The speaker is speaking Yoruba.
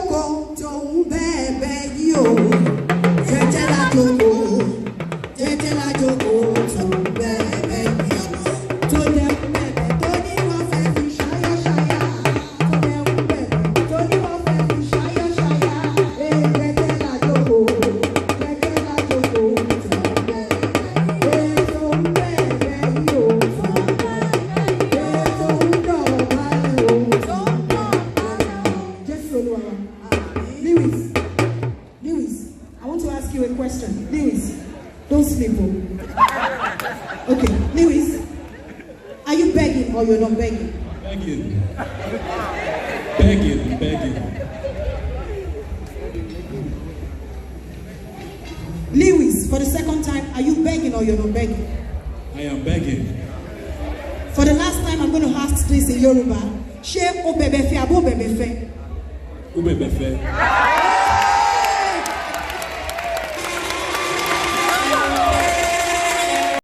jókòó tó ń bẹ́ẹ̀ yìí o. Jẹ́jẹ́ la jókòó, jẹ́jẹ́ la jókòó tó ń bẹ́ẹ̀ yìí o. Tó dẹ̀ ń bẹ̀bẹ̀ tó ní wọ́n fẹ́ fi ṣáyọ̀ ṣáyà. Tó dẹ̀ ń bẹ̀bẹ̀ tó ní wọ́n fẹ́ fi ṣáyọ̀ ṣáyà. Jẹ́jẹ́ la jókòó, jẹ́jẹ́ la jókòó tó ń bẹ́ẹ̀ yìí o. Tó ń bẹ́ẹ̀ yìí o. Tó ń dọ̀bálẹ̀ o. Jésù Olúwa. Lewis, I want to ask you a question. Lewis, don't sleep. Okay, Lewis, are you begging or you're not begging? Begging. Lewis, for the second time, are you begging or you're not begging? I am begging. For the last time, I'm going to ask this in Yoruba. Ṣé o bẹ̀bẹ̀ fẹ́ àbí o bẹ̀bẹ̀ fẹ́? Ubebefe.